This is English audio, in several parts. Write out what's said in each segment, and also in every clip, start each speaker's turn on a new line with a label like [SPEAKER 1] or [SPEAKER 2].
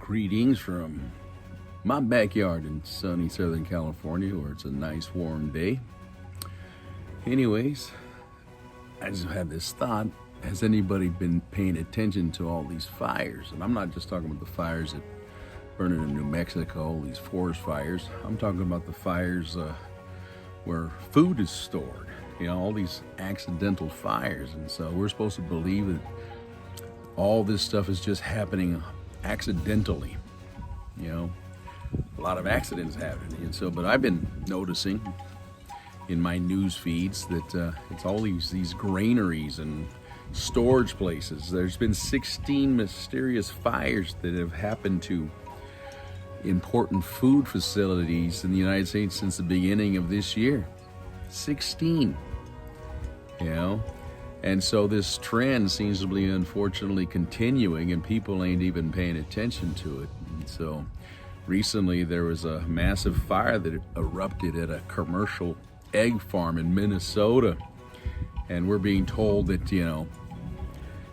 [SPEAKER 1] Greetings from my backyard in sunny Southern California, where it's a nice warm day. Anyways, I just had this thought. Has anybody been paying attention to all these fires? And I'm not just talking about the fires that burning in New Mexico, these forest fires. I'm talking about the fires where food is stored. You know, all these accidental fires. And so we're supposed to believe that all this stuff is just happening accidentally. You know, a lot of accidents happen. And so, but I've been noticing in my news feeds that it's all these granaries and storage places. There's been 16 mysterious fires that have happened to important food facilities in the United States since the beginning of this year. 16, you know? And so this trend seems to be unfortunately continuing, and people ain't even paying attention to it. And so recently there was a massive fire that erupted at a commercial egg farm in Minnesota. And we're being told that, you know,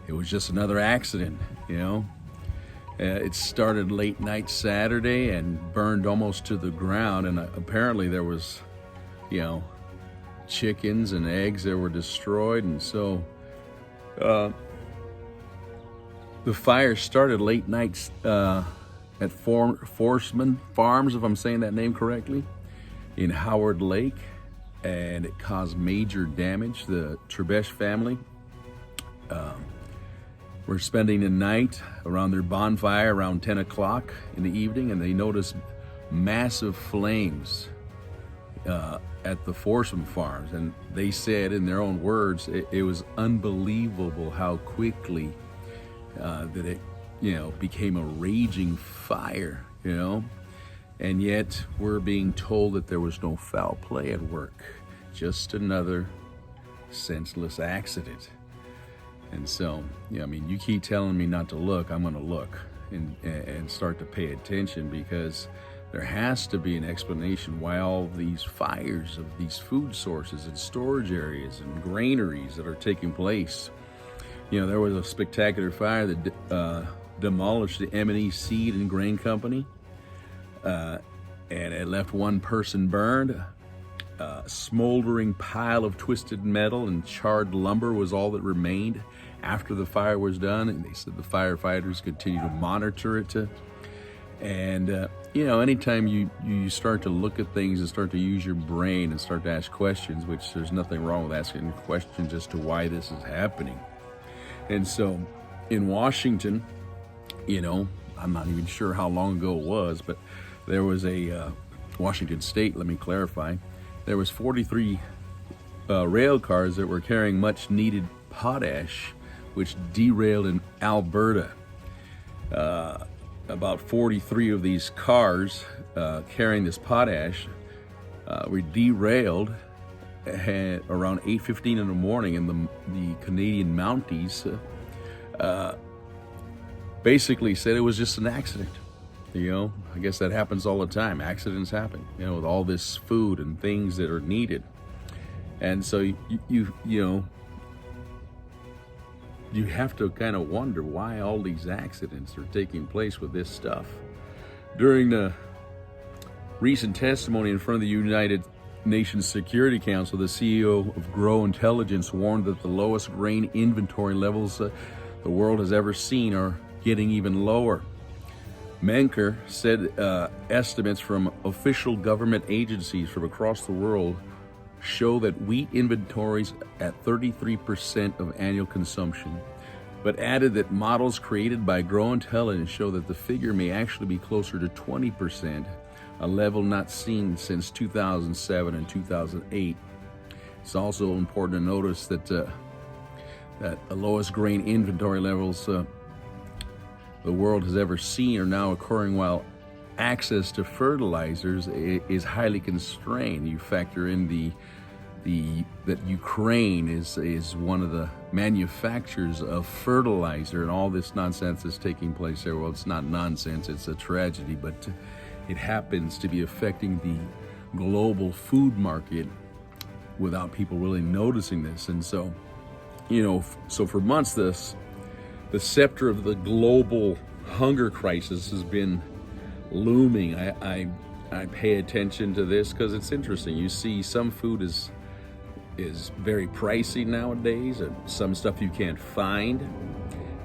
[SPEAKER 1] it was just another accident, you know. It started late night Saturday and burned almost to the ground. And apparently there was, you know, chickens and eggs that were destroyed. And so the fire started late night at Forsman Farms, if I'm saying that name correctly, in Howard Lake. And it caused major damage. The Trebesh family were spending the night around their bonfire around 10 o'clock in the evening, and they noticed massive flames at the Forsman Farms. And they said, in their own words, it was unbelievable how quickly that it, you know, became a raging fire, you know. And yet we're being told that there was no foul play at work, just another senseless accident. And so, I mean, you keep telling me not to look, I'm gonna look and start to pay attention, because there has to be an explanation why all these fires of these food sources and storage areas and granaries that are taking place. You know, there was a spectacular fire that demolished the M&E Seed and Grain Company. And it left one person burned. A smoldering pile of twisted metal and charred lumber was all that remained after the fire was done. And they said the firefighters continue to monitor it. And you know, anytime you start to look at things and start to use your brain and start to ask questions, which there's nothing wrong with asking questions as to why this is happening. And so in Washington, you know, I'm not even sure how long ago it was, but there was a Washington State, let me clarify, there was 43 rail cars that were carrying much needed potash, which derailed in Alberta. About 43 of these cars carrying this potash were derailed around 8:15 in the morning, and the Canadian Mounties basically said it was just an accident. You know, I guess that happens all the time. Accidents happen, you know, with all this food and things that are needed. And so you know, you have to kind of wonder why all these accidents are taking place with this stuff. During the recent testimony in front of the United Nations Security Council, the CEO of Grow Intelligence warned that the lowest grain inventory levels the world has ever seen are getting even lower. Menker said estimates from official government agencies from across the world show that wheat inventories at 33% of annual consumption, but added that models created by Grow Intelligence show that the figure may actually be closer to 20%, a level not seen since 2007 and 2008. It's also important to notice that the lowest grain inventory levels the world has ever seen are now occurring while access to fertilizers is highly constrained. You factor in that Ukraine is one of the manufacturers of fertilizer, and all this nonsense is taking place there. Well, it's not nonsense, it's a tragedy, but it happens to be affecting the global food market without people really noticing this. And so, you know, so for months the scepter of the global hunger crisis has been looming. I pay attention to this because it's interesting. You see, some food is very pricey nowadays, and some stuff you can't find,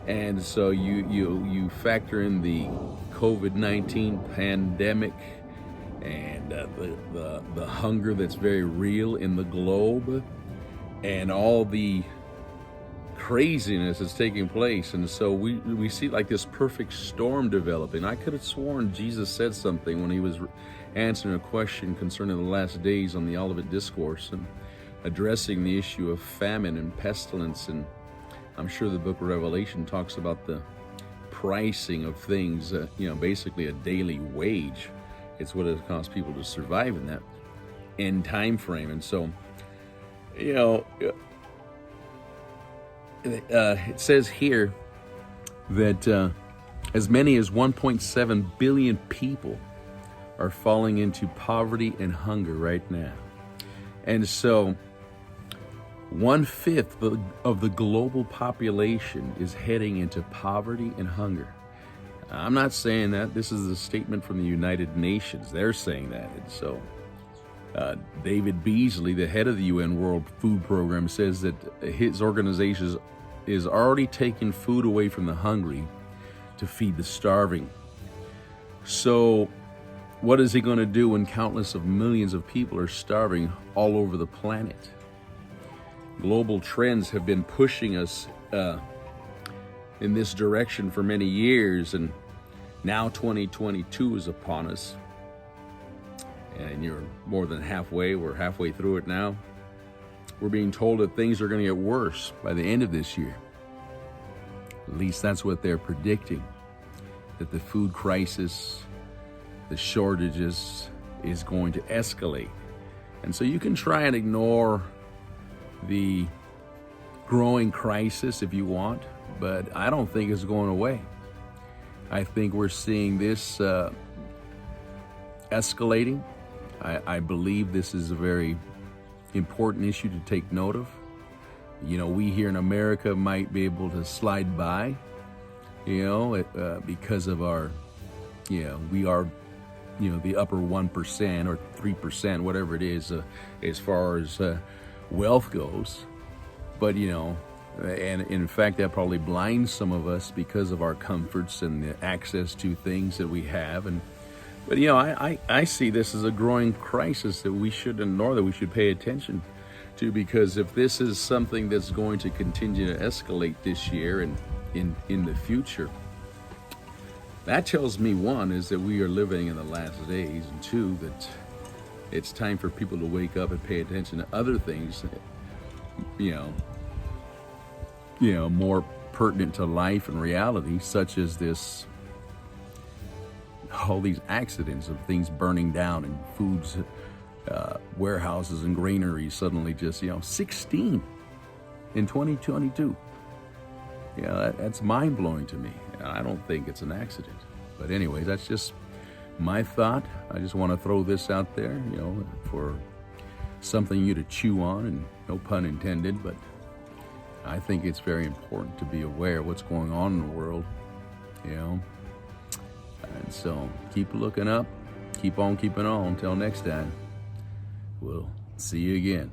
[SPEAKER 1] and so you factor in the COVID-19 pandemic and the hunger that's very real in the globe, and all the craziness that's taking place. And so we see like this perfect storm developing. I could have sworn Jesus said something when he was answering a question concerning the last days on the Olivet Discourse and addressing the issue of famine and pestilence. And I'm sure the book of Revelation talks about the pricing of things, basically a daily wage. It's what it costs people to survive in that end time frame. And so, it says here that as many as 1.7 billion people are falling into poverty and hunger right now. And so 1/5 of the global population is heading into poverty and hunger. I'm not saying that. This is a statement from the United Nations. They're saying that. And so David Beasley, the head of the UN World Food Program, says that his organization is already taking food away from the hungry to feed the starving. So what is he going to do when countless of millions of people are starving all over the planet? Global trends have been pushing us in this direction for many years, and now 2022 is upon us, and you're more than halfway. We're halfway through it now. We're being told that things are going to get worse by the end of this year. At least that's what they're predicting, that the food crisis, the shortages is going to escalate. And so you can try and ignore the growing crisis if you want, but I don't think it's going away. I think we're seeing this escalating. I believe this is a very important issue to take note of. We here in America might be able to slide by, because of our, we are, the upper 1% or 3%, whatever it is, as far as wealth goes. But, and in fact, that probably blinds some of us because of our comforts and the access to things that we have. But I see this as a growing crisis that we should ignore, that we should pay attention to, because if this is something that's going to continue to escalate this year and in the future, that tells me, one, is that we are living in the last days, and two, that it's time for people to wake up and pay attention to other things, more pertinent to life and reality, such as all these accidents of things burning down and foods, warehouses and granaries suddenly just, 16 in 2022. That's mind-blowing to me. I don't think it's an accident. But anyway, that's just my thought. I just want to throw this out there, for something you to chew on, and no pun intended, but I think it's very important to be aware of what's going on in the world, And so keep looking up, keep on keeping on. Until next time, we'll see you again.